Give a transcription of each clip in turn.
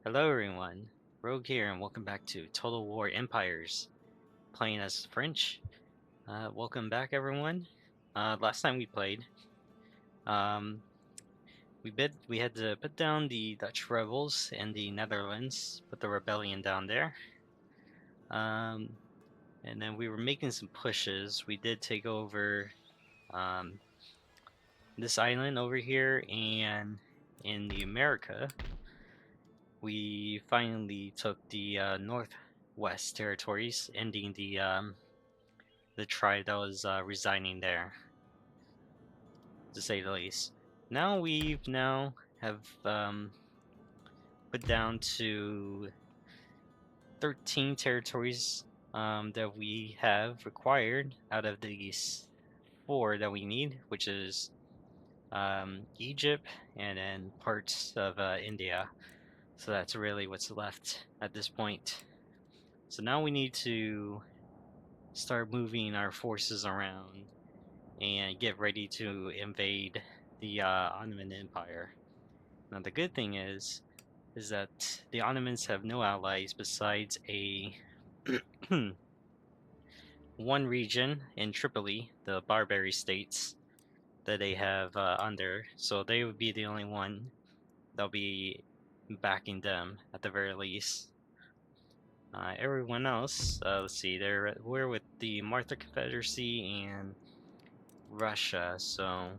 Hello everyone, Rogue here and welcome back to Total War Empires, playing as French. Welcome back everyone. Last time we played, um, we had to put down the Dutch rebels in the Netherlands, put the rebellion down there. Um, and then we were making some pushes. We did take over um, this island over here, and in the America, we finally took the Northwest territories, ending the tribe that was resigning there, to say the least. Now we've now have put down to 13 territories that we have required out of these 4 that we need, which is Egypt and then parts of India. So that's really what's left at this point. So now we need to start moving our forces around and get ready to invade the Ottoman Empire. Now the good thing is that the Ottomans have no allies besides a one region in Tripoli, the Barbary states that they have under. So they would be the only one that'll be backing them at the very least. Everyone else, let's see, we're with the Martha Confederacy and Russia, so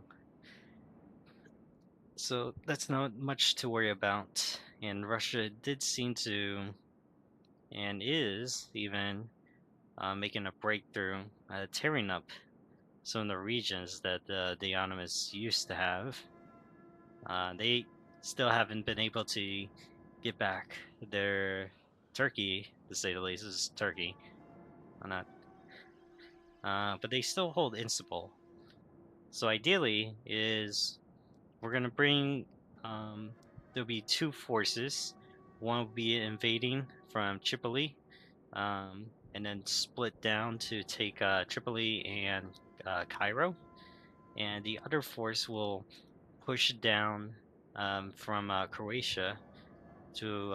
that's not much to worry about. And Russia did seem to, and is even, making a breakthrough, tearing up some of the regions that the Ottomans used to have. They still haven't been able to get back their Turkey, to say the least. This is Turkey, not, but they still hold Istanbul. So ideally, is we're gonna bring. There'll be 2 forces. One will be invading from Tripoli, and then split down to take Tripoli and Cairo, and the other force will push down from Croatia to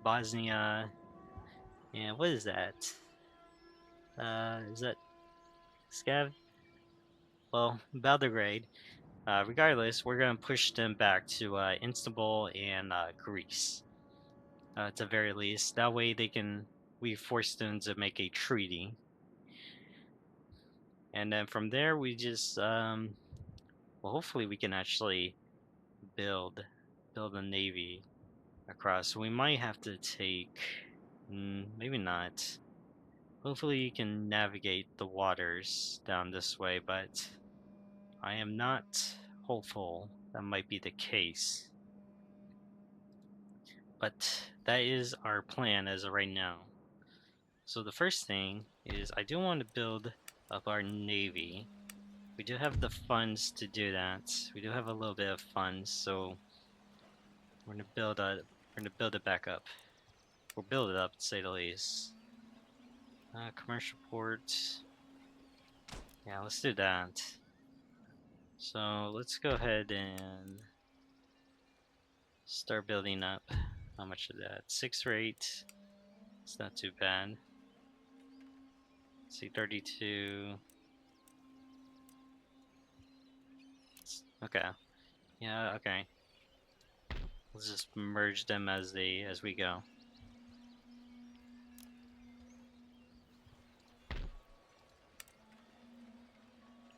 Bosnia. And what is that? Is that Scav? Well, Belgrade. Regardless, we're gonna push them back to Istanbul and Greece, at the very least. That way, we force them to make a treaty, and then from there, well, hopefully, we can actually build build a navy across. So we might have to take, maybe not. Hopefully, you can navigate the waters down this way, but I am not hopeful that might be the case. But that is our plan as of right now. So the first thing is I do want to build up our navy. We do have the funds to do that. We do have a little bit of funds, so we're gonna build it back up. We'll build it up, to say the least. Commercial port. Yeah, let's do that. So let's go ahead and start building up. How much is that? 6 rate. It's not too bad. Let's see, 32. Okay. Yeah, okay. Let's just merge them as we go.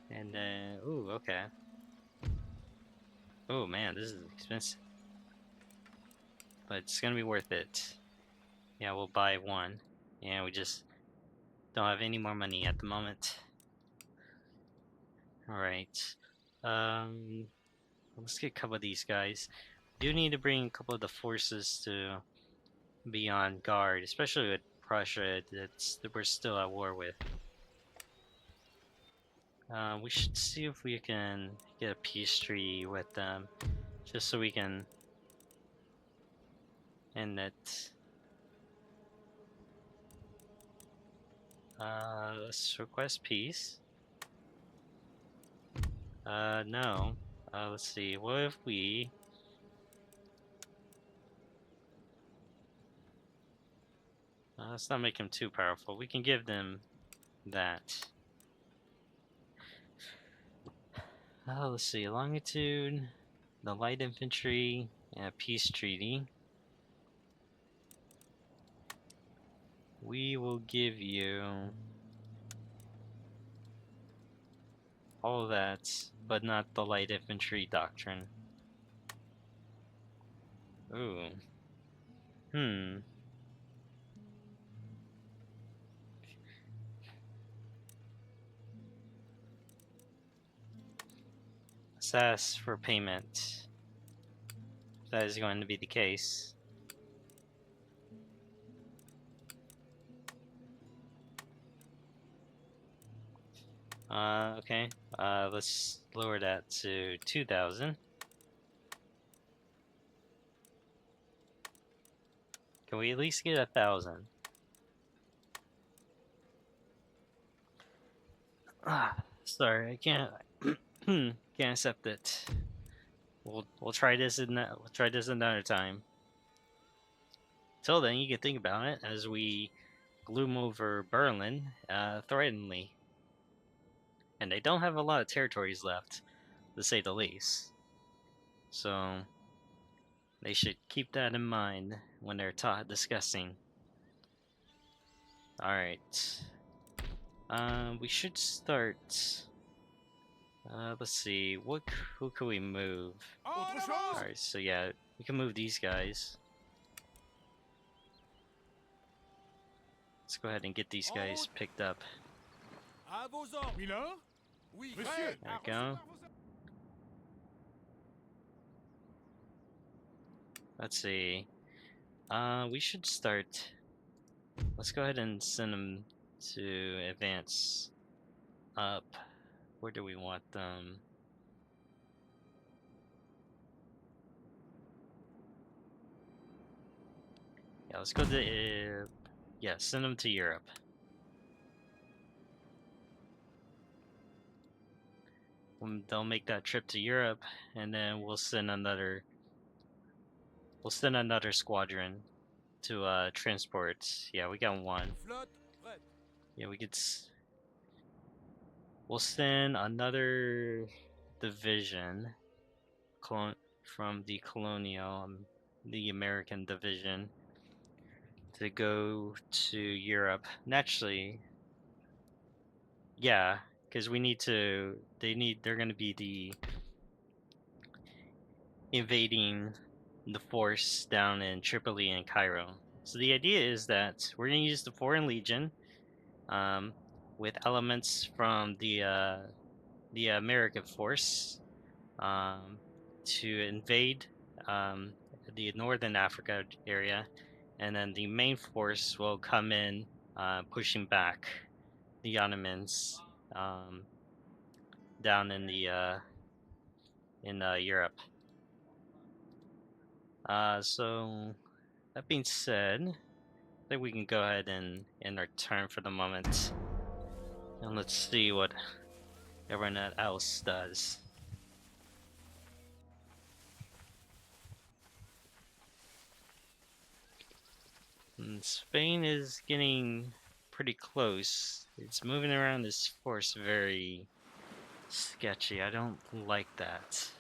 And then, ooh, okay. Oh man, this is expensive, but it's gonna be worth it. Yeah, we'll buy one. Yeah, we just don't have any more money at the moment. All right. Um, let's get a couple of these guys. Do need to bring a couple of the forces to be on guard, especially with Prussia. That we're still at war with. We should see if we can get a peace treaty with them, just so we can end it. Let's request peace. No. Let's see. What if we Let's not make him too powerful. We can give them that. Let's see. Longitude, the light infantry, and a peace treaty. We will give you all that, but not the light infantry doctrine. Ooh. Let's ask for payment. If that is going to be the case. Okay. Let's lower that to 2,000. Can we at least get 1,000? Sorry, I can't. Can't accept it. We'll try this we'll try this another time. Till then, you can think about it as we gloom over Berlin, threateningly. And they don't have a lot of territories left, to say the least. So they should keep that in mind when they're discussing. All right. We should start. Let's see. Who can we move? All right. So yeah, we can move these guys. Let's go ahead and get these guys picked up. There we go. Let's see. We should start. Let's go ahead and send them to advance up. Where do we want them? Yeah, let's go to. Yeah, send them to Europe. They'll make that trip to Europe, and then we'll send another. We'll send another squadron to transport. Yeah, we got one. Yeah, we could. We'll send another division from the colonial, the American division, to go to Europe. Naturally, yeah, because we need to. They're going to be the invading the force down in Tripoli and Cairo. So the idea is that we're going to use the Foreign Legion, with elements from the American force, to invade the northern Africa area, and then the main force will come in, pushing back the Ottomans down in Europe. So that being said, I think we can go ahead and end our turn for the moment, and let's see what everyone else does. And Spain is getting pretty close. It's moving around this force very sketchy. I don't like that.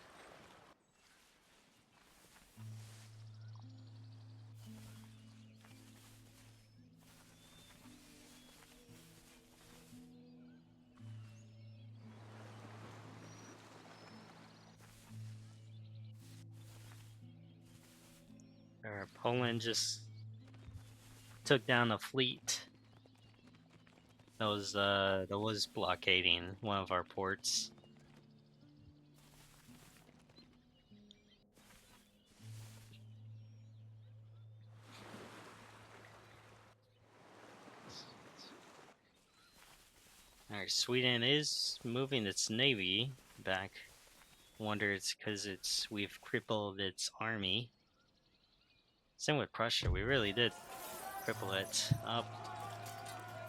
Poland just took down a fleet that was blockading one of our ports. Alright, Sweden is moving its navy back. Wonder it's because we've crippled its army. Same with Prussia, we really did cripple it up.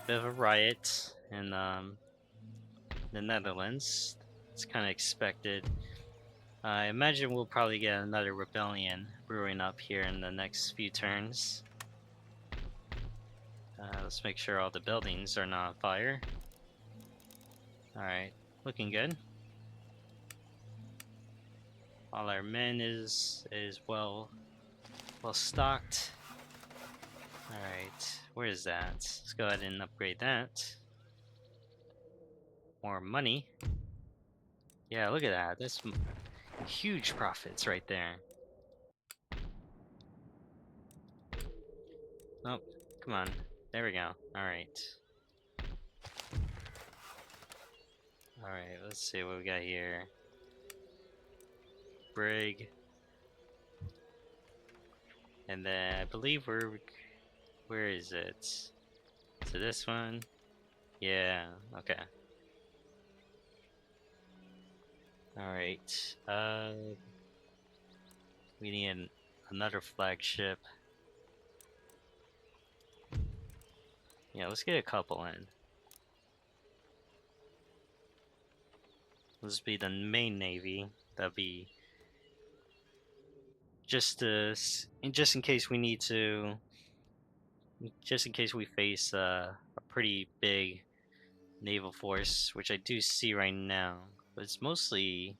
Bit of a riot in the Netherlands. It's kind of expected. I imagine we'll probably get another rebellion brewing up here in the next few turns. Let's make sure all the buildings are not on fire. Alright, looking good. All our men is well stocked. Alright, where is that? Let's go ahead and upgrade that. More money. Yeah, look at that. That's huge profits right there. Oh, come on. There we go. Alright. Alright, let's see what we got here. Brig. And then I believe where is it? So this one? Yeah, okay. Alright. We need another flagship. Yeah, let's get a couple in. This be the main navy. That'd be just in case we need to, just in case we face a pretty big naval force, which I do see right now. But it's mostly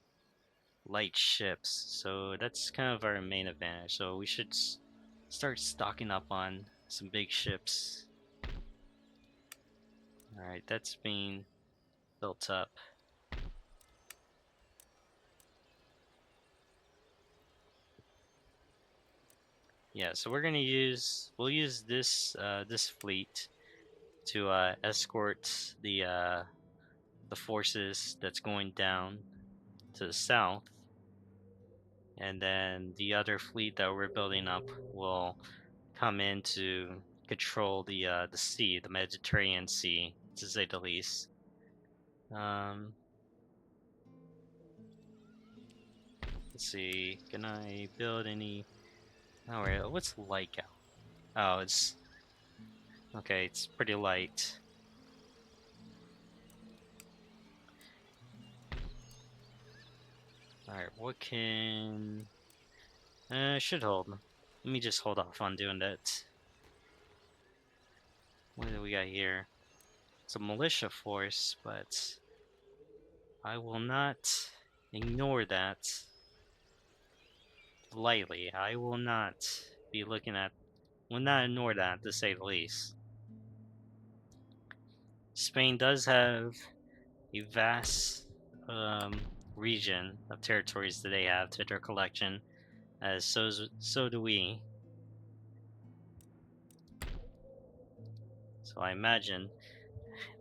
light ships, so that's kind of our main advantage. So we should start stocking up on some big ships. All right, that's being built up. Yeah, so we'll use this fleet to escort the forces that's going down to the south, and then the other fleet that we're building up will come in to control the sea, the Mediterranean Sea, to say the least. Let's see, can I build any? Alright, what's light out? Oh, it's okay. It's pretty light. Alright, what can... should hold. Let me just hold off on doing that. What do we got here? It's a militia force, but I will not ignore that lightly. I will not be looking at... will not ignore that, to say the least. Spain does have a vast region of territories that they have to their collection, as so do we. So I imagine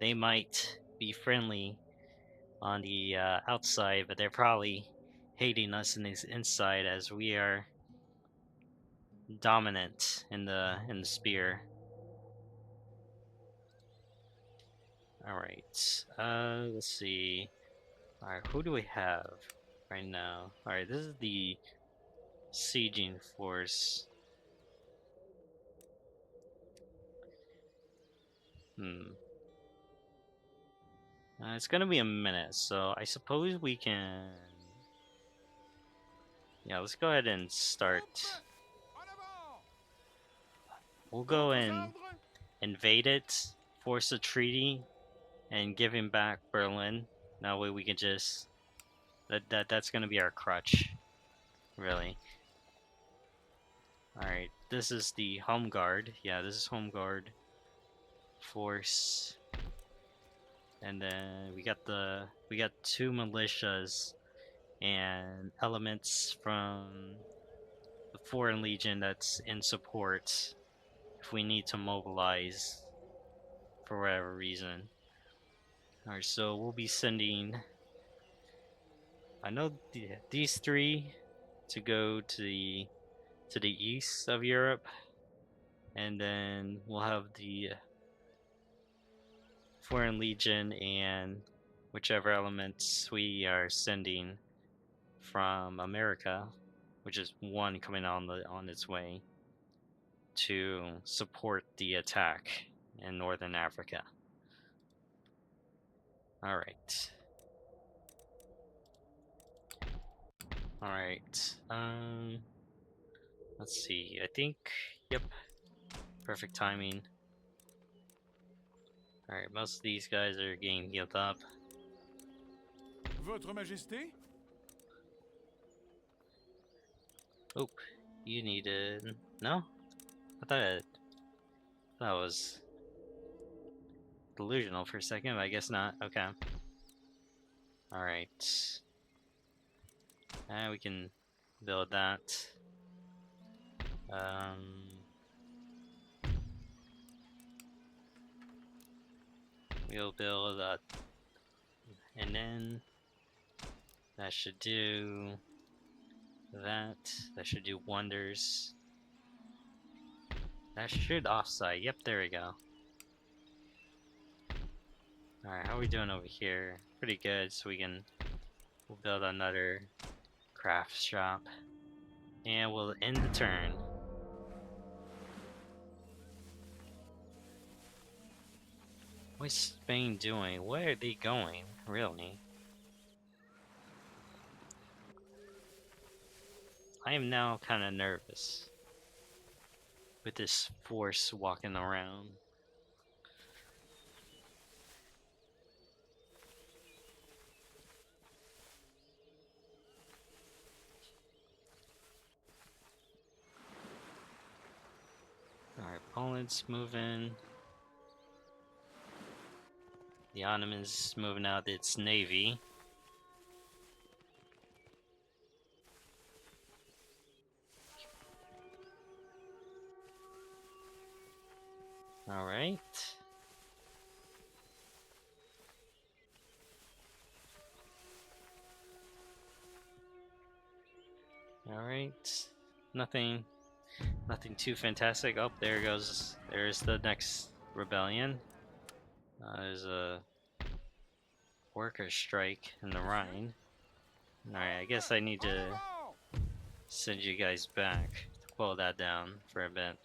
they might be friendly on the outside, but they're probably hating us in the inside, as we are dominant in the spear. All right. Let's see. All right, who do we have right now? All right, this is the sieging force. Hmm. It's gonna be a minute, so I suppose we can. Yeah, let's go ahead and start. We'll go and invade it, force a treaty, and give him back Berlin. That way we can just that's gonna be our crutch, really. All right, this is the home guard. Yeah, this is home guard force, and then we got two militias and elements from the Foreign Legion that's in support if we need to mobilize for whatever reason. Alright, so we'll be sending, I know these three to go to the east of Europe, and then we'll have the Foreign Legion and whichever elements we are sending from America, which is one coming on its way, to support the attack in Northern Africa. Alright. Alright. Let's see. I think, yep, perfect timing. Alright, most of these guys are getting healed up. Votre Majesté? Oop, you needed... No? I thought that was delusional for a second, but I guess not. Okay. Alright. And we can build that. We'll build that, and then that should do that. That should do wonders. That should offside. Yep, there we go. Alright, how are we doing over here? Pretty good, so we'll build another craft shop. And we'll end the turn. What's Spain doing? Where are they going? Really? I am now kind of nervous with this force walking around. Alright, Poland's moving. The Ottomans moving out its navy. Alright. Alright. Nothing too fantastic. Oh, there goes. There's the next rebellion. There's a worker strike in the Rhine. Alright, I guess I need to send you guys back to pull that down for a bit.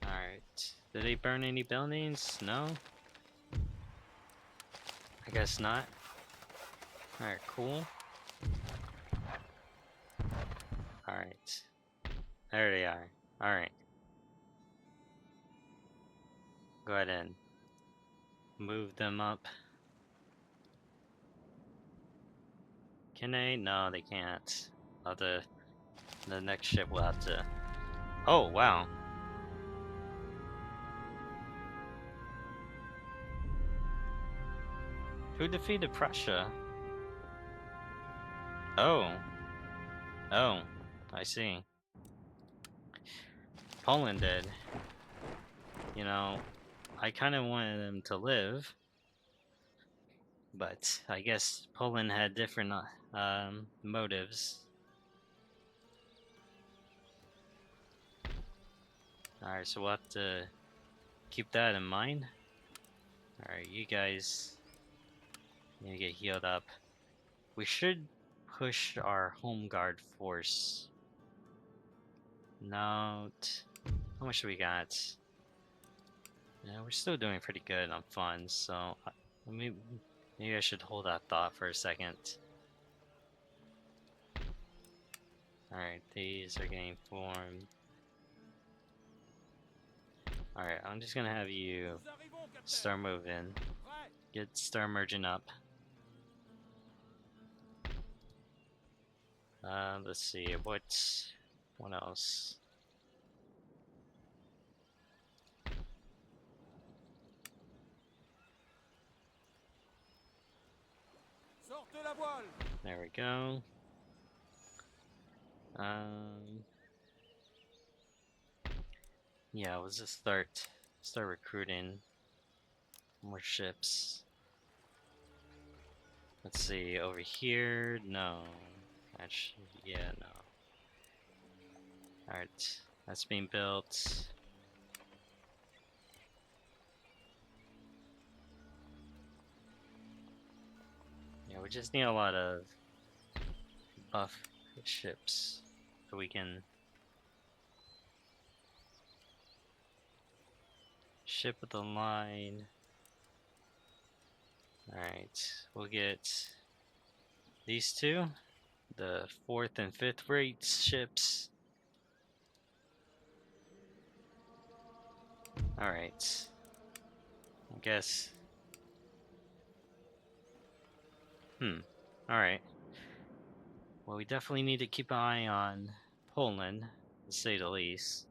Alright. Did they burn any buildings? No? I guess not. Alright, cool. Alright. There they are. Alright. Go ahead and move them up. Can they? No, they can't. The next ship will have to... Oh, wow. Who defeated Prussia? Oh. Oh, I see. Poland did. You know, I kind of wanted them to live, but I guess Poland had different motives. Alright, so we'll have to keep that in mind. Alright, you guys need to get healed up. We should push our home guard force. Note. How much do we got? Yeah, we're still doing pretty good on funds, so maybe I should hold that thought for a second. Alright, these are getting formed. Alright, I'm just gonna have you start moving. Start merging up. Let's see, what else? There we go. Yeah, let's just start recruiting more ships. Let's see, over here, no. Actually, yeah, no. Alright, that's being built. Yeah, we just need a lot of buff ships so we can ship with the line. Alright, we'll get these two, the 4th and 5th rate ships. Alright. I guess. Alright. Well, we definitely need to keep an eye on Poland, to say the least.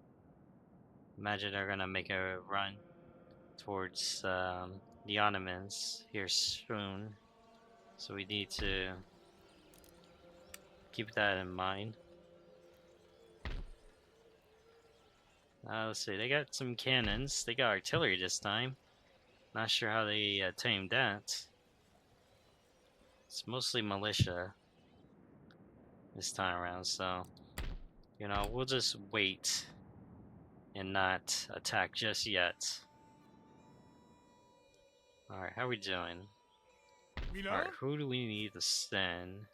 Imagine they're gonna make a run towards the Ottomans here soon. So we need to keep that in mind. Let's see, they got some cannons. They got artillery this time. Not sure how they tamed that. It's mostly militia this time around, so you know, we'll just wait and not attack just yet. Alright, how we doing? Alright, who do we need to send?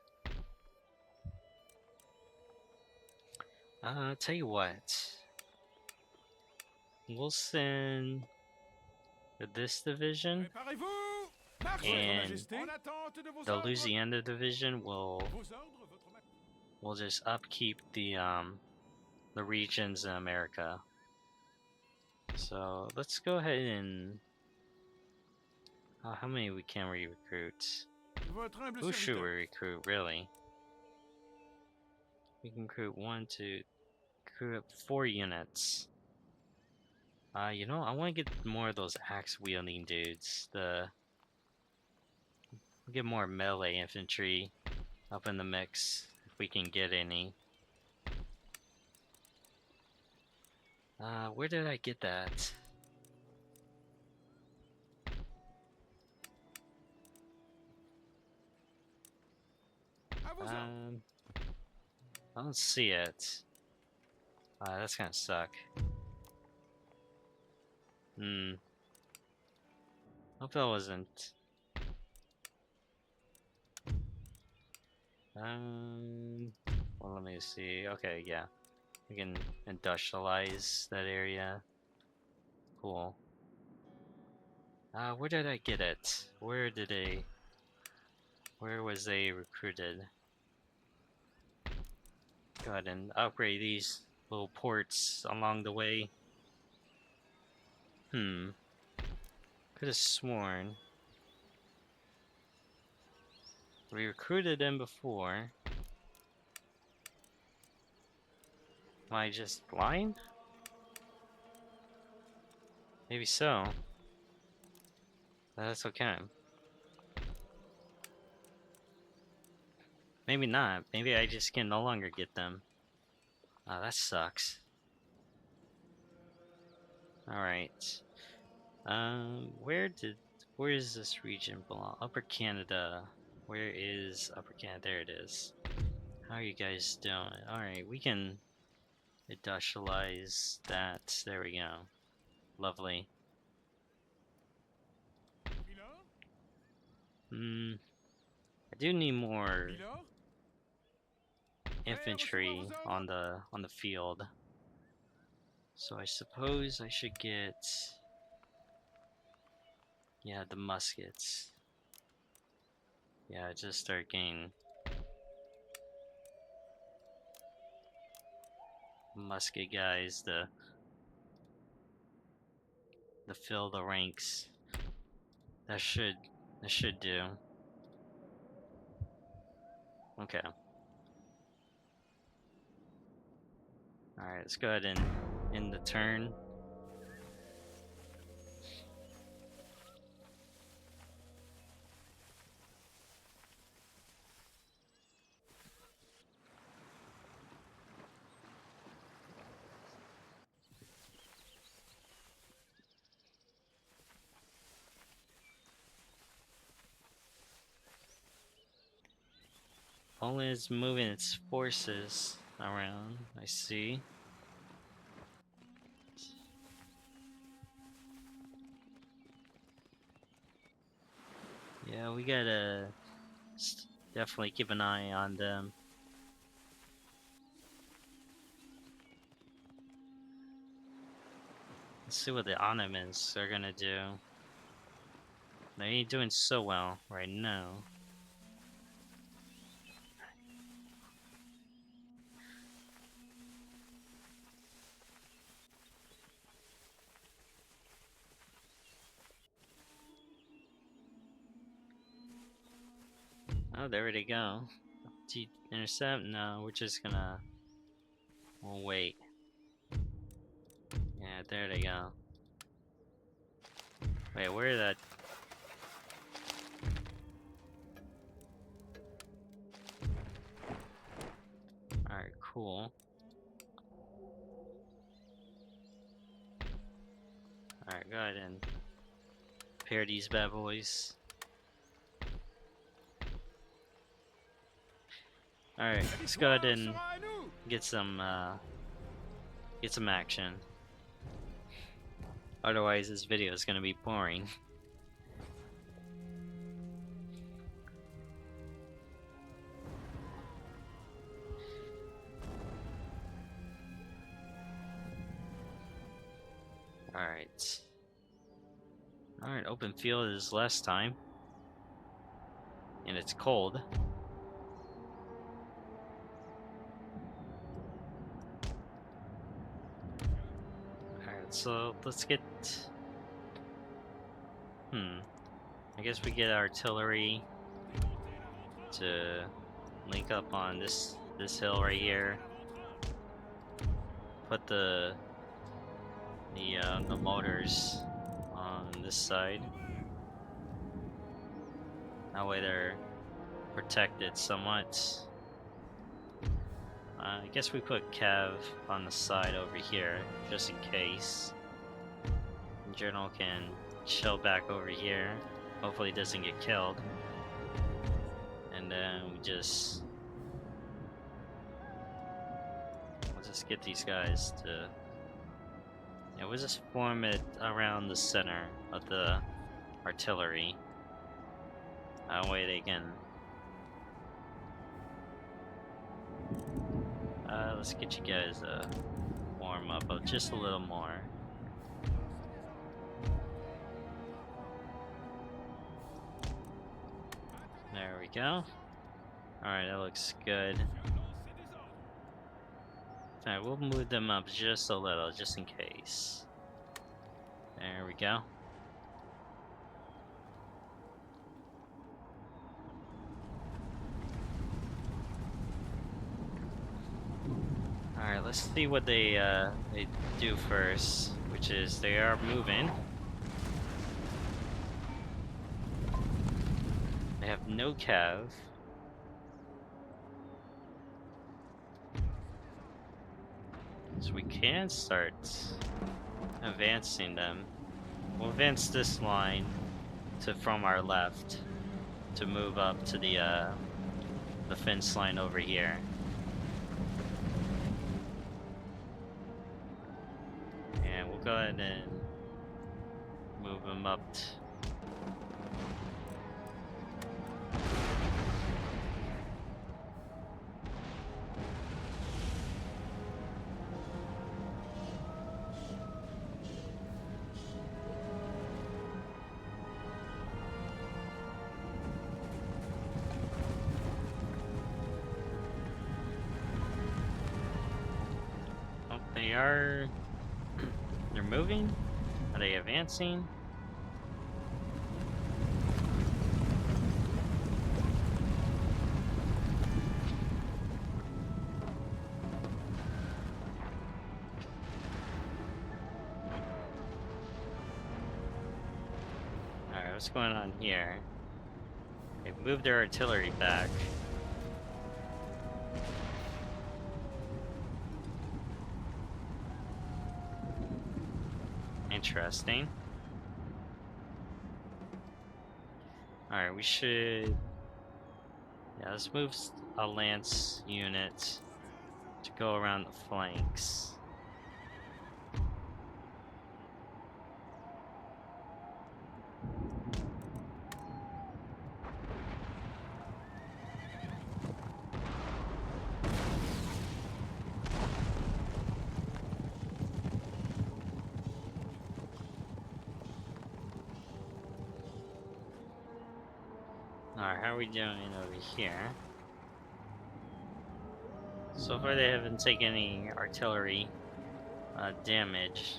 Tell you what. We'll send this division, and the Louisiana division will just upkeep the regions in America. So let's go ahead and how many can we recruit? Who should we recruit, really? We can recruit recruit 4 units. You know, I want to get more of those axe wielding dudes. Get more melee infantry up in the mix if we can get any. Where did I get that? I don't see it. That's gonna suck. Hope that wasn't. Well, let me see. Okay, yeah. We can industrialize that area. Cool. Where did I get it? Where was they recruited? Go ahead and upgrade these little ports along the way. Could have sworn we recruited them before. Am I just blind? Maybe so. That's okay. Maybe not. Maybe I just can no longer get them. That sucks. Alright. Where is this region belong? Upper Canada. Where is Upper Canada? There it is. How are you guys doing? Alright, we can industrialize that. There we go. Lovely. I do need more infantry on the field. So I suppose I should get the muskets. Yeah, just start getting musket guys to fill the ranks. That should do. Okay. Alright, let's go ahead and end the turn. Poland is moving its forces around, I see. Yeah, we gotta definitely keep an eye on them. Let's see what the Ottomans are gonna do. They ain't doing so well right now. Oh, there they go. Do you intercept? No, we're just gonna... We'll wait. Yeah, there they go. Wait, where did that... Alright, cool. Alright, go ahead and pair these bad boys. Alright, let's go ahead and get some action. Otherwise, this video is gonna be boring. Alright. Alright, open field is less time. And it's cold. Alright, so let's get... I guess we get artillery to link up on this hill right here. Put the motors on this side. That way they're protected somewhat. I guess we put Cav on the side over here, just in case. The General can chill back over here. Hopefully he doesn't get killed. And then we'll just get these guys to... Yeah, we'll just form it around the center of the artillery. That way they can... let's get you guys warm up just a little more. There we go. Alright, that looks good. Alright, we'll move them up just a little, just in case. There we go. Alright, let's see what they do first, which is they are moving. They have no cav. So we can start advancing them. We'll advance this line from our left to move up to the fence line over here. And we'll go ahead and move them up. They're moving? Are they advancing? Alright, what's going on here? They've moved their artillery back. Interesting. Alright, we should... Yeah, let's move a lance unit to go around the flanks. Alright, how are we doing over here? So far they haven't taken any artillery damage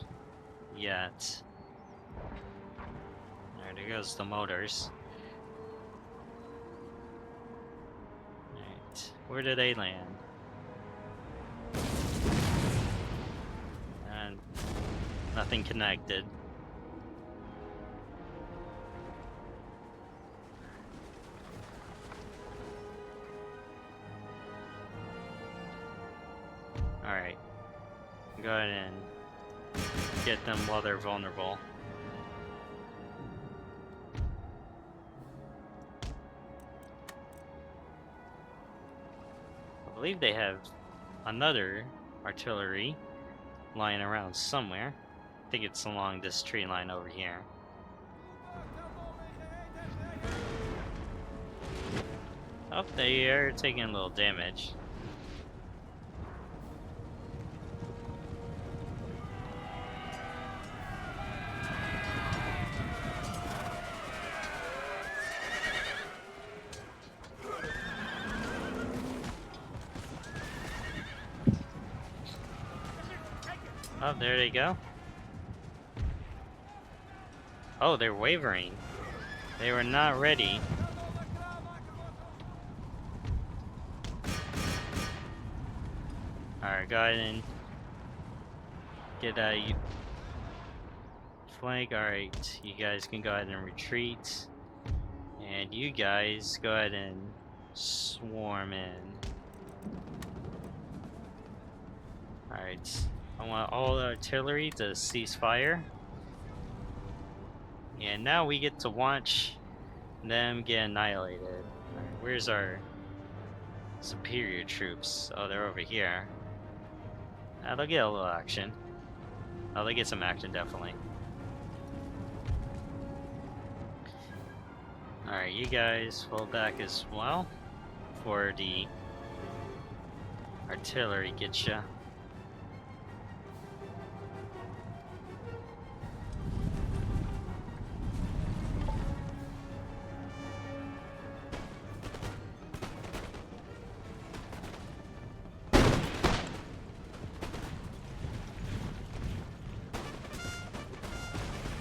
yet. There goes the motors. Where did they land? And nothing connected. Alright. Go ahead and get them while they're vulnerable. I believe they have another artillery lying around somewhere. I think it's along this tree line over here. Oh, they are taking a little damage. Oh, there they go. Oh, they're wavering. They were not ready. Alright, go ahead and get a flank. Alright, you guys can go ahead and retreat. And you guys go ahead and swarm in. Alright, I want all the artillery to cease fire. And now we get to watch them get annihilated. Alright, where's our superior troops? Oh, they're over here. They'll get a little action. Oh, they get some action, definitely. Alright, you guys fall back as well for the artillery get ya.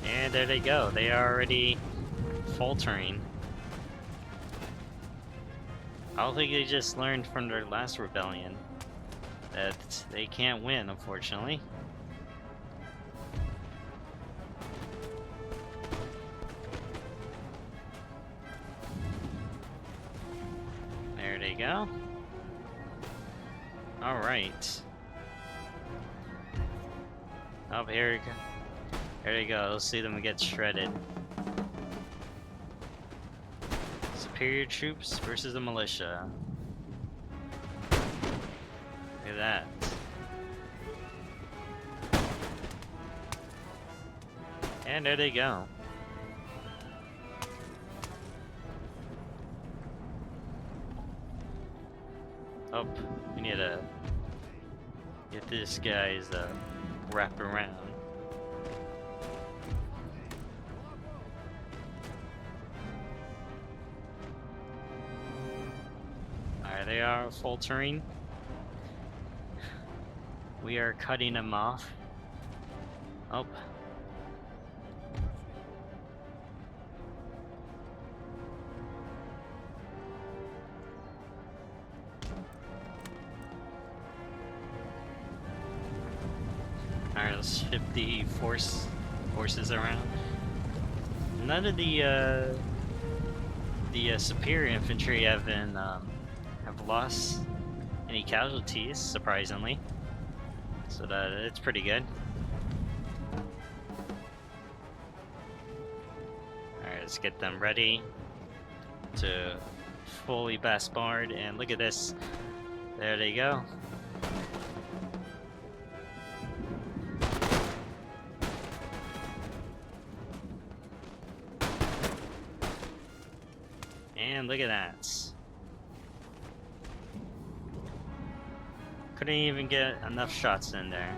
And there they go. They are already faltering. I don't think they just learned from their last rebellion that they can't win, unfortunately. There they go. Alright. Oh, here we go. There you go, let's see them get shredded. Superior troops versus the militia. Look at that. And there they go. Oh, we need to get this guy's wrap around. They are faltering. We are cutting them off. Oh. Alright, let's shift the forces around. None of the superior infantry have been have lost any casualties, surprisingly. So that it's pretty good. Alright, let's get them ready to fully bombard, and look at this. There they go. And look at that. Couldn't even get enough shots in there.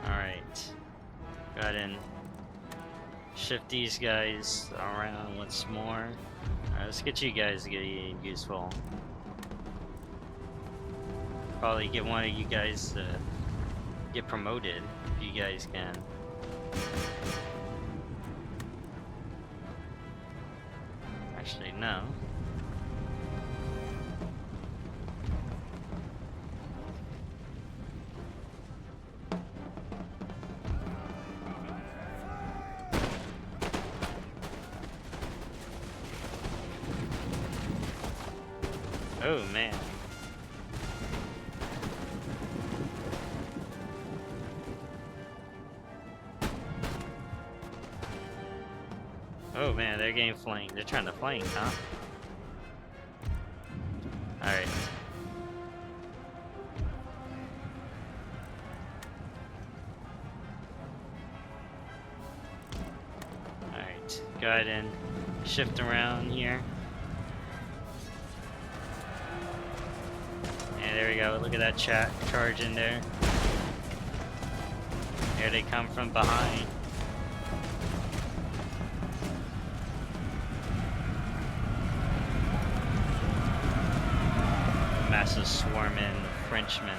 Alright. Go ahead and shift these guys around once more. Alright, let's get you guys getting useful. Probably get one of you guys to get promoted if you guys can. Actually, no. Oh man. Oh man, they're getting flanked. They're trying to flank, huh? Alright. Alright. Go ahead and shift around here. And there we go. Look at that chat charge in there. Here they come from behind. Massive swarming Frenchmen.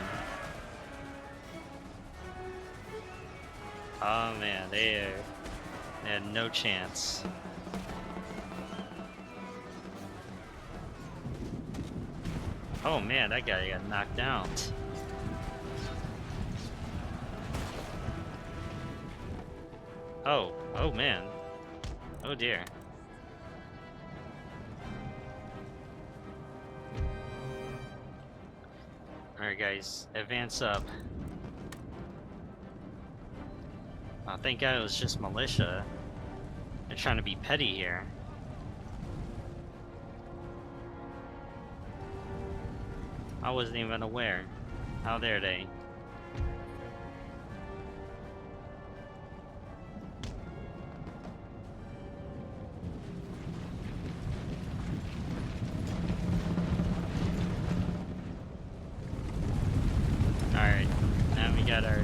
Oh man, they had no chance. Oh man, that guy got knocked out. Oh man. Oh dear. Alright guys, advance up. Oh, thank God it was just militia. They're trying to be petty here. I wasn't even aware. How dare they? Alright, now we got our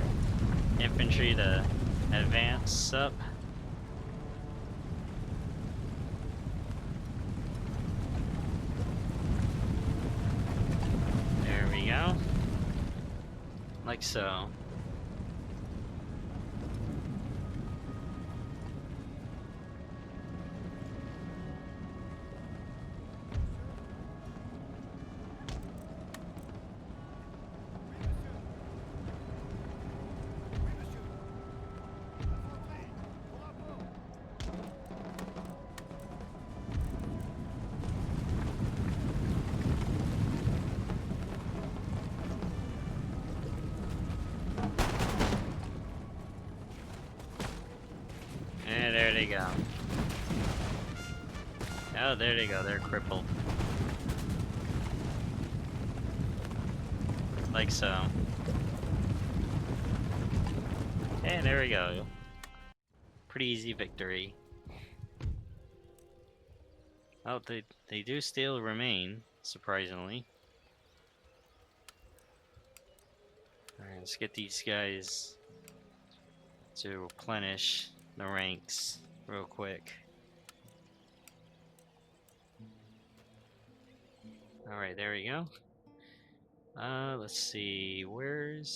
infantry to advance up. There we go. Like so. And there they go. Oh, there they go. They're crippled. Like so. And there we go. Pretty easy victory. Oh, they do still remain, surprisingly. Alright, let's get these guys to replenish the ranks real quick. Alright, there we go. Let's see,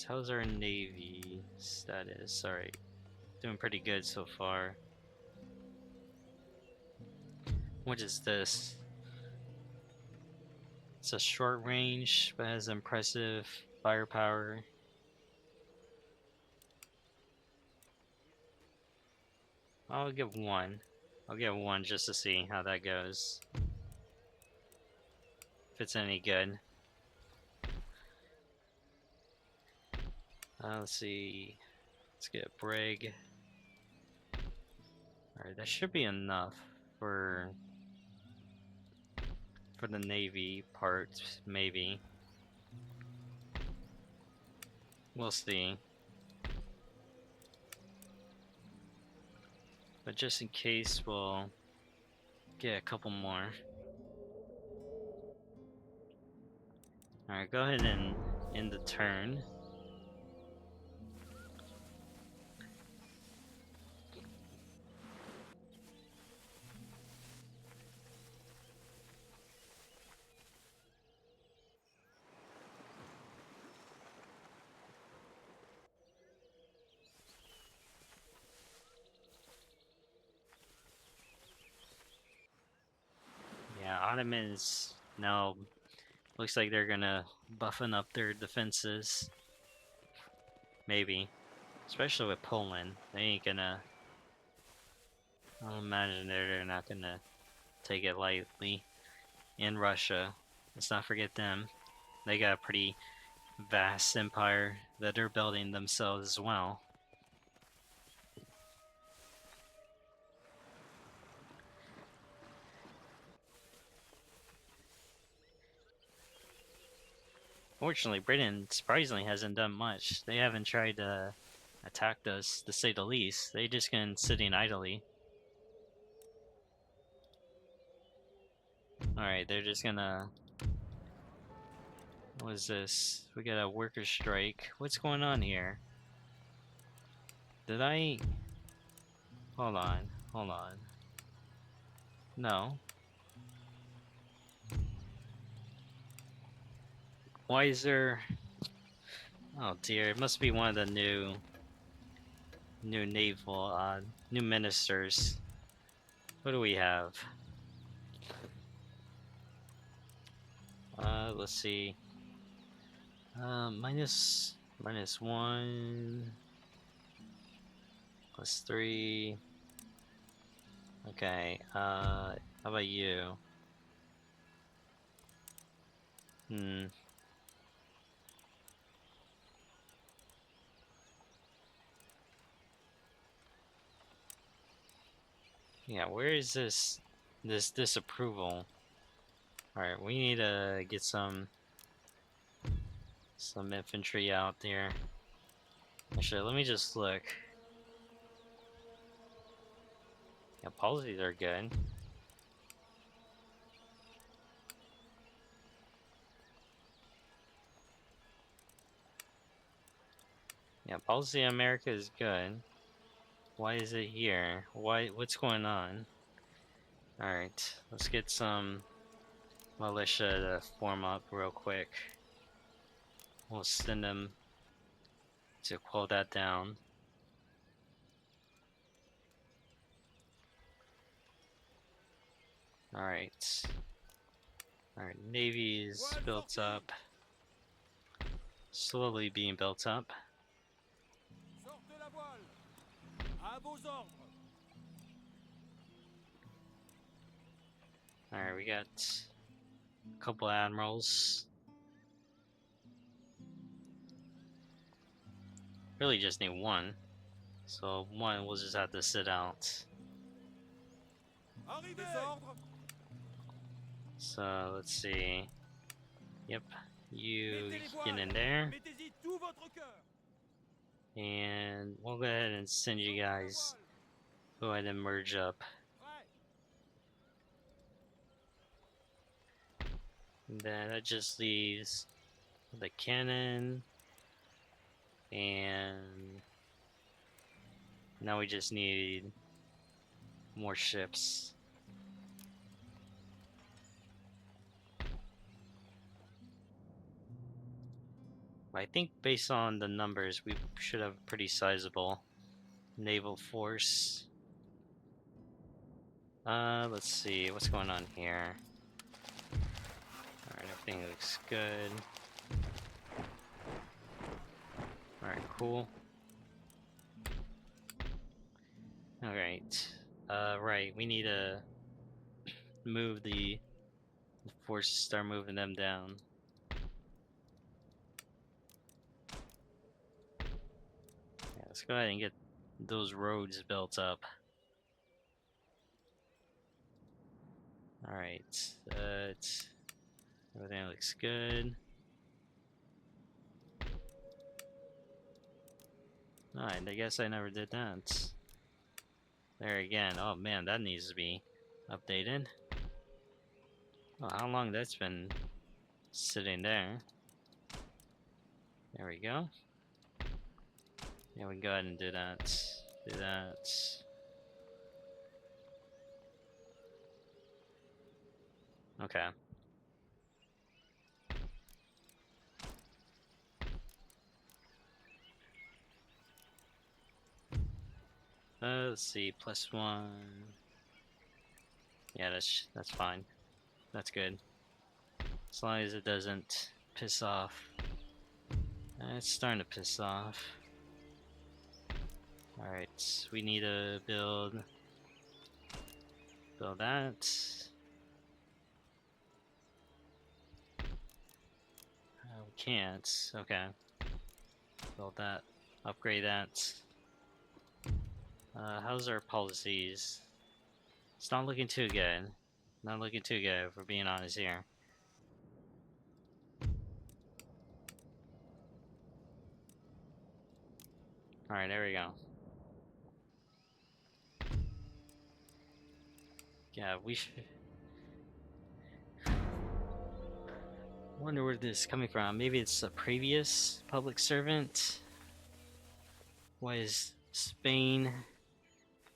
how's our navy status? Alright, doing pretty good so far. What is this? It's a short range, but has impressive firepower. I'll give one. I'll give one just to see how that goes. If it's any good. Let's see. Let's get brig. Alright, that should be enough for the navy part, maybe. We'll see. But just in case, we'll get a couple more. Alright, go ahead and end the turn. Yeah, Ottomans now looks like they're gonna buffen up their defenses. Maybe. Especially with Poland. They ain't gonna... I don't imagine they're not gonna take it lightly. In Russia Let's not forget them. They got a pretty vast empire that they're building themselves as well. Fortunately, Britain surprisingly hasn't done much. They haven't tried to attack us, to say the least. They just been sitting idly. Alright, they're just gonna... What is this? We got a worker strike. What's going on here? Did I... Hold on. Hold on. No. Why is there... Oh dear, it must be one of the new naval, new ministers. What do we have? Let's see. Minus 1 plus 3. Okay, how about you? Yeah, where is this disapproval? Alright, we need to get some infantry out there. Actually, let me just look. Yeah, policies are good. Yeah, policy in America is good. Why is it here? What's going on? Alright, let's get some militia to form up real quick. We'll send them to quell that down. Alright. Alright, Navy is built up. Slowly being built up. Alright, we got a couple admirals. Really just need one. So one will just have to sit out. So let's see. Yep, you get in there. And we'll go ahead and send you guys. Go ahead and merge up. And then that just leaves the cannon. And now we just need more ships. I think based on the numbers, we should have a pretty sizable naval force. Let's see, what's going on here? Alright, everything looks good. Alright, cool. Alright. Right, we need to move the forces, start moving them down. Yeah, let's go ahead and get those roads built up. Alright, everything looks good. Alright, I guess I never did that. There again. Oh man, that needs to be updated. Oh, how long that's been sitting there. There we go. Yeah, we can go ahead and do that. Do that. Okay. Let's see, +1. Yeah, that's fine. That's good. As long as it doesn't piss off. It's starting to piss off. Alright, we need to build that. can't. Okay. Build that. Upgrade that. How's our policies? It's not looking too good. Not looking too good, if we're being honest here. Alright, there we go. Yeah, we should... wonder where this is coming from. Maybe it's a previous public servant? Why is Spain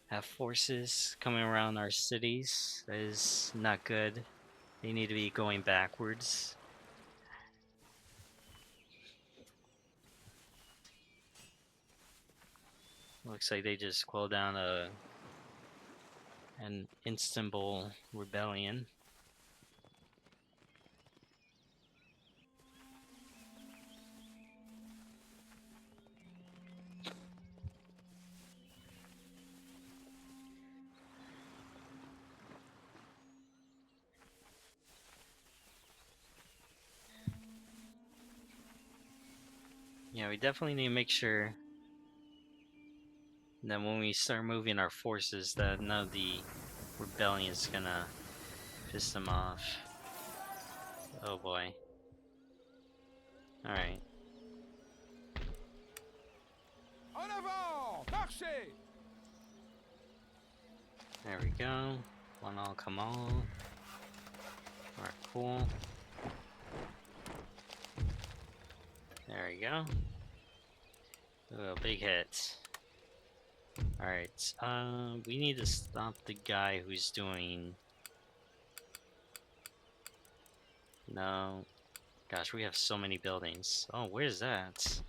have forces coming around our cities? That is not good. They need to be going backwards. Looks like they just quelled down an Istanbul rebellion. Yeah, we definitely need to make sure that when we start moving our forces that none of the rebellion is gonna piss them off. Oh boy. Alright. En avant! Marchez! There we go. One all, come on. Alright, cool. There we go. Ooh, big hit. Alright, we need to stop the guy who's doing... No. Gosh, we have so many buildings. Oh, where's that?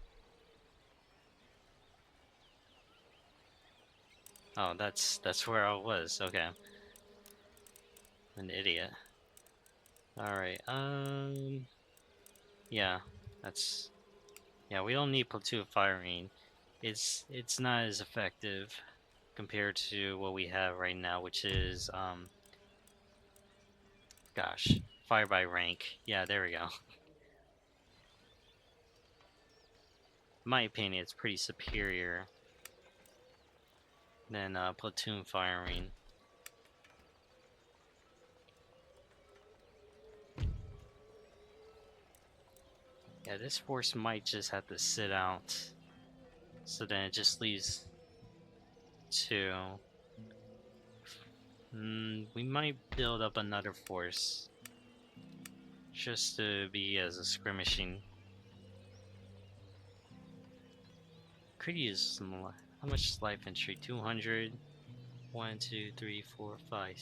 Oh, that's where I was. Okay. An idiot. Alright, yeah, that's... Yeah, we don't need platoon firing. It's not as effective compared to what we have right now, which is, gosh, fire by rank. Yeah, there we go. In my opinion, it's pretty superior than platoon firing. Yeah, this force might just have to sit out. So then it just leaves two. We might build up another force. Just to be as a skirmishing. Could use some... How much light infantry? 200? 1, 2, 3, 4, 5.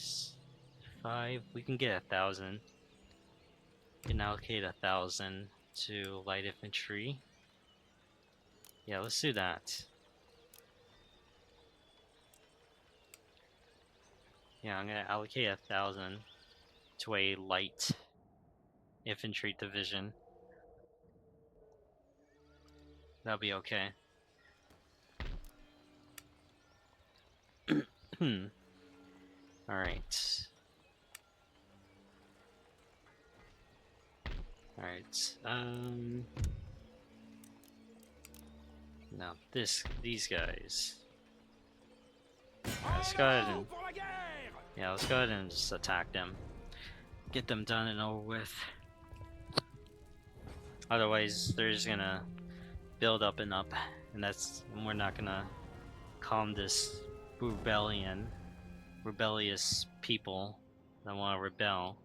5. We can get 1,000. We can allocate 1,000 to light infantry. Yeah, let's do that. Yeah, I'm gonna allocate 1,000 to a light infantry division. That'll be okay. Alright. Alright, now these guys. Let's go ahead and... Yeah, let's go ahead and just attack them. Get them done and over with. Otherwise, they're just gonna build up and up. And we're not gonna calm this rebellious people that want to rebel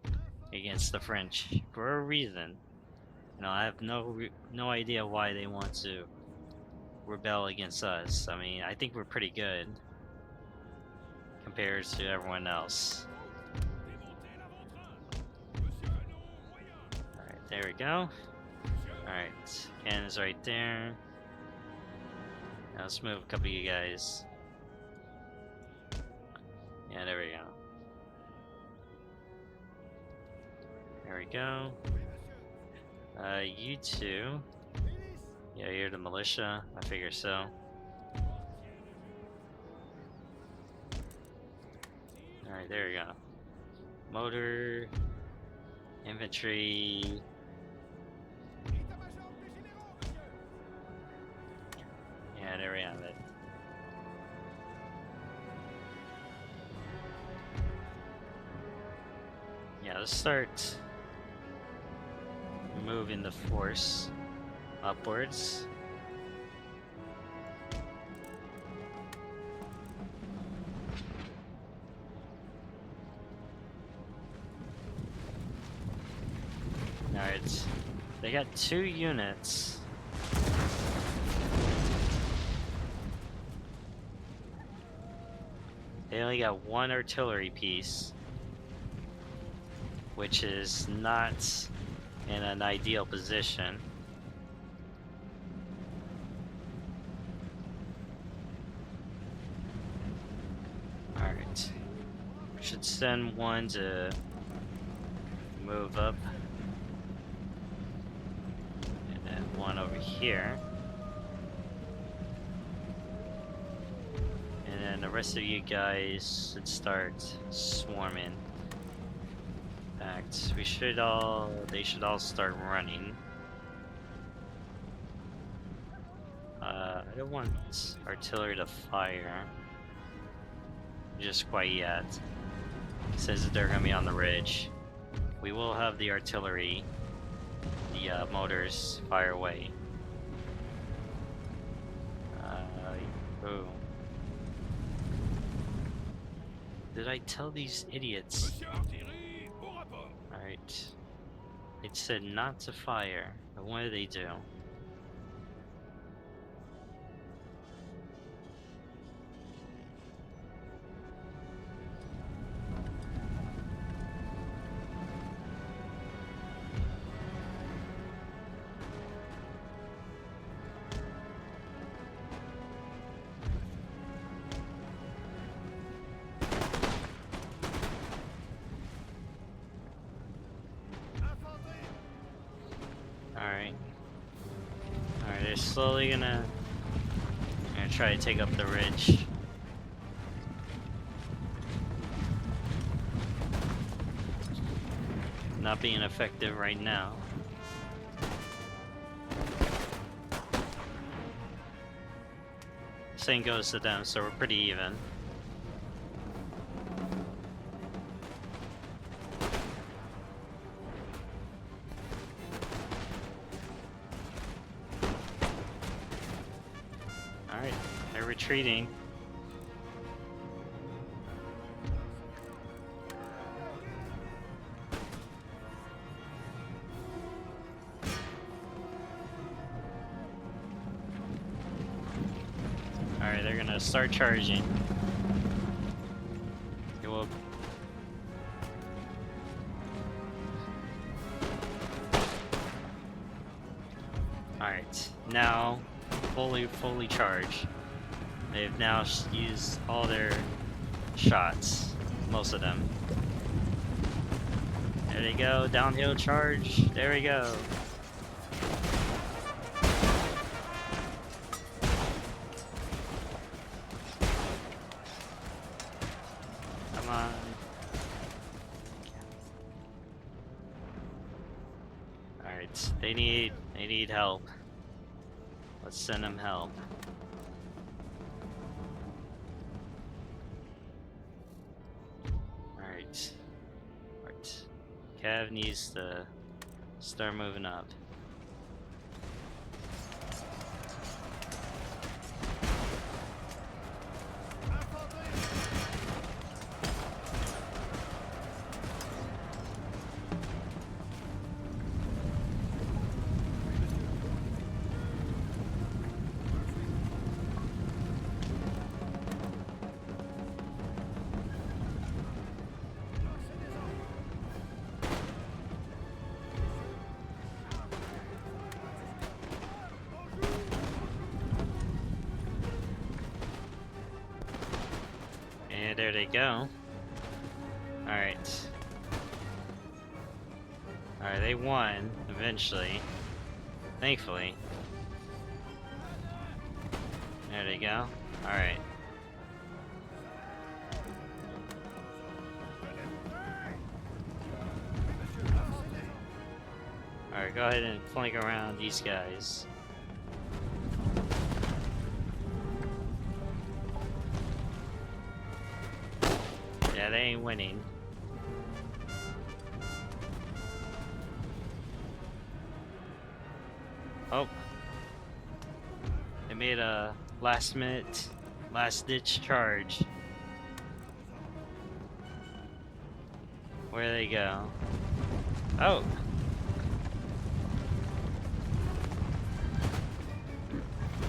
against the French for a reason. You know, I have no idea why they want to rebel against us. I mean, I think we're pretty good compared to everyone else. Alright, there we go. Alright, cannons right there. Now let's move a couple of you guys. Yeah, there we go. There we go. You two. Yeah, you're the militia. I figure so. Alright, there we go. Motor. Infantry. Yeah, let's start moving the force upwards. Alright. They got 2 units. They only got 1 artillery piece, which is not in an ideal position. Alright. Should send 1 to move up. And then 1 over here. And then the rest of you guys should start swarming. In fact, they should all start running. I don't want artillery to fire just quite yet. It says that they're gonna be on the ridge. We will have the artillery, the motors fire away. Oh. Did I tell these idiots? Monsieur Artillerie, au rapport. Alright. It said not to fire, but what do they do? Alright. Alright, they're slowly gonna try to take up the ridge. Not being effective right now. Same goes to them, so we're pretty even. Alright, they're retreating. Alright, they're gonna start charging. It will. Alright, now fully charged. They've now used all their shots, most of them. There they go, downhill charge. There we go. Come on. Alright, they need help. Let's send them help. Alright. Alright. Cav needs to start moving up. And there they go. Alright. Alright, they won eventually. Thankfully. There they go. Alright. Alright, go ahead and flank around these guys. Yeah, they ain't winning. made a last minute, last ditch charge. Where they go? Oh!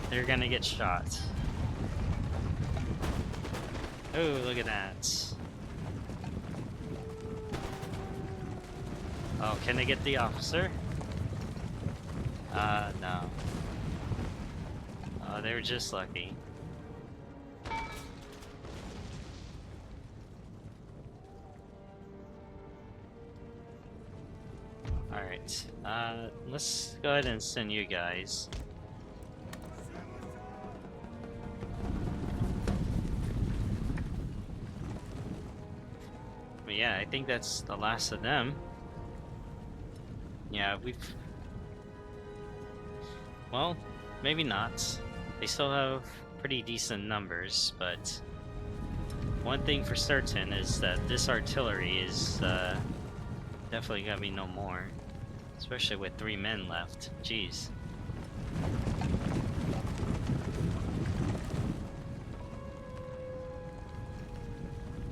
They're gonna get shot. Oh, look at that. Oh, can they get the officer? No. Oh, they were just lucky. Alright, let's go ahead and send you guys. But yeah, I think that's the last of them. Yeah, well, maybe not. They still have pretty decent numbers, but one thing for certain is that this artillery is definitely gonna be no more. Especially with 3 men left. Jeez.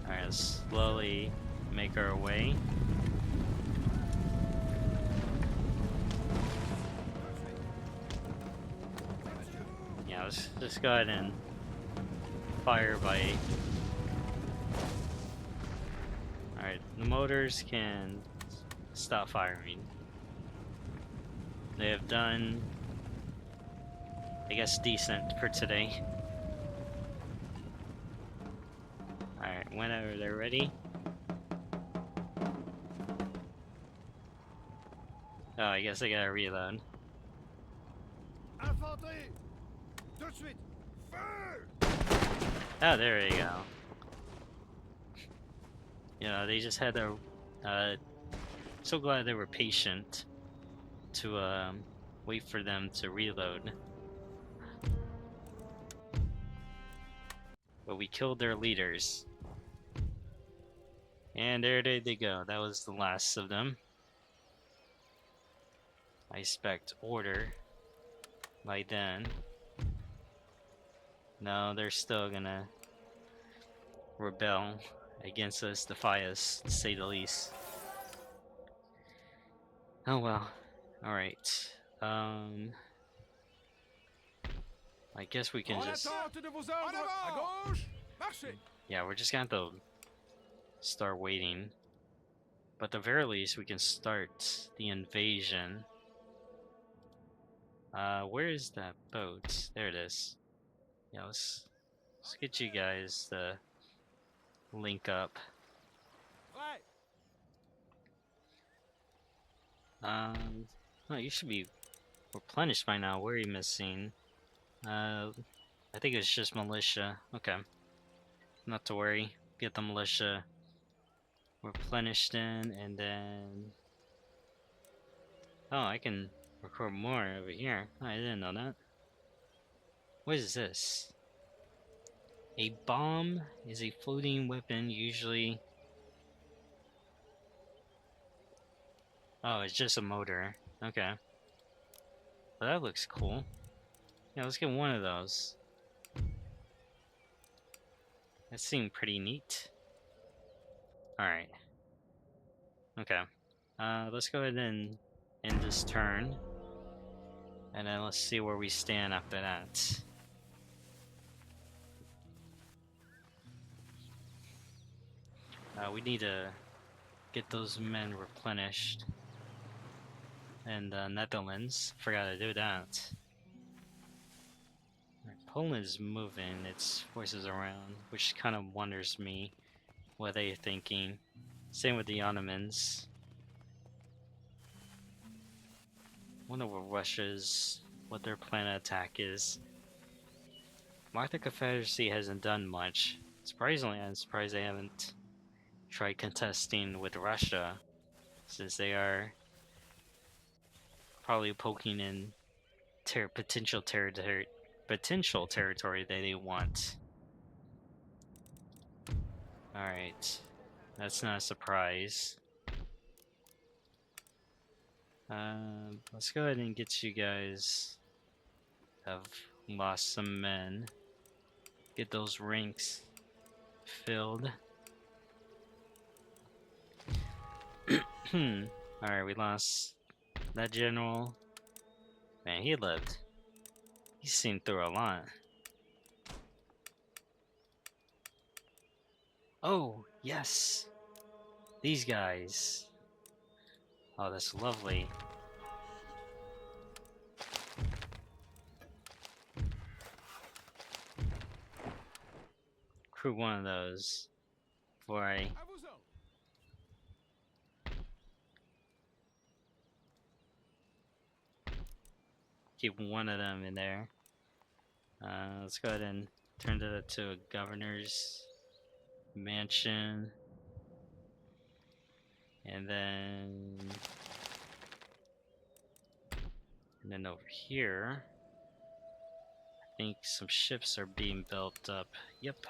Alright, let's slowly make our way. Yeah, let's just go ahead and fire by... Alright, the motors can stop firing. They have done, I guess, decent for today. Alright, whenever they're ready. Oh, I guess I gotta reload. Infanterie! Tout de suite! Feu! Oh, there we go. You know, they just had to, so glad they were patient to, wait for them to reload. But we killed their leaders. And there they go. That was the last of them. I expect order by then. No, they're still gonna rebel against us, defy us, to say the least. Oh well. Alright. I guess we can En just... attente de vos ordres! À gauche! Marchez! Yeah, we're just gonna have to start waiting. But at the very least, we can start the invasion. Where is that boat? There it is. Yeah, let's get you guys to link up. Prêt! Oh, you should be replenished by now. Where are you missing? I think it's just militia. Okay. Not to worry. Get the militia replenished in, and then... Oh, I can record more over here. Oh, I didn't know that. What is this? A bomb is a floating weapon, usually... Oh, it's just a motor. Okay. Well, that looks cool. Yeah, let's get one of those. That seemed pretty neat. Alright. Okay. Let's go ahead and end this turn. And then let's see where we stand after that. We need to get those men replenished. And Netherlands. Forgot to do that. Poland is moving its forces around, which kind of wonders me what they're thinking. Same with the Ottomans. Wonder what Russia's, what their plan of attack is. The Confederacy hasn't done much. Surprisingly, I'm surprised they haven't tried contesting with Russia, since they are probably poking in potential territory that they want. Alright, that's not a surprise. Let's go ahead and get you guys of Lost some men. Get those ranks filled. Alright, we lost that general. Man, he lived. He's seen through a lot. Oh, yes! These guys. Oh, that's lovely. Crew one of those before I À vos ordres. keep one of them in there. Let's go ahead and turn it to a governor's mansion. And then over here, I think some ships are being built up. Yep.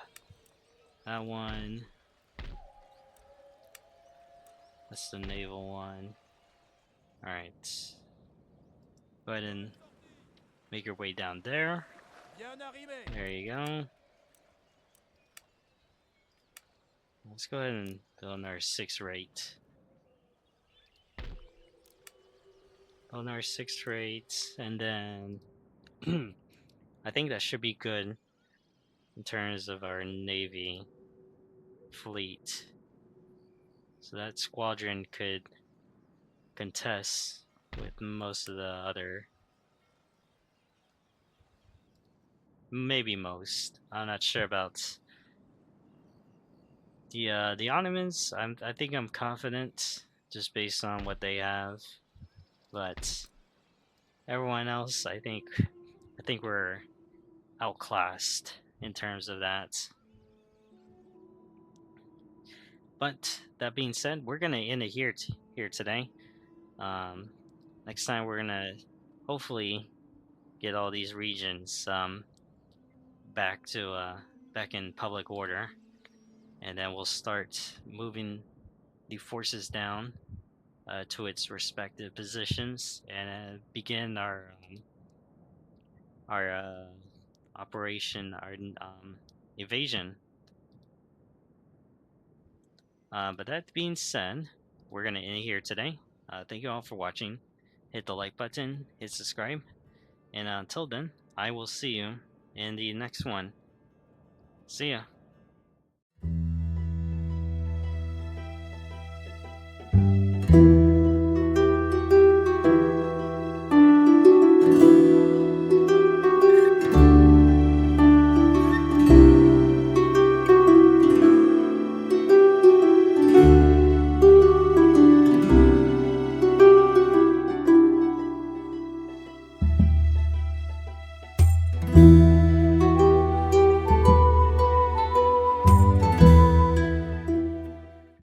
That one. That's the naval one. Alright. Go ahead and make your way down there. Bien arrimé. There you go. Let's go ahead and build our 6 rate. Build our 6 rates, and then I think that should be good in terms of our navy fleet. So that squadron could contest with most of the other, maybe most. I'm not sure about the Ottomans. I think I'm confident just based on what they have, but everyone else, I think we're outclassed in terms of that. But that being said, we're gonna end it here today. Um, Next time we're gonna hopefully get all these regions back to back in public order, and then we'll start moving the forces down to its respective positions and begin our operation, our evasion. But that being said, we're gonna end it here today. Thank you all for watching. Hit the like button, hit subscribe, and until then, I will see you in the next one. See ya.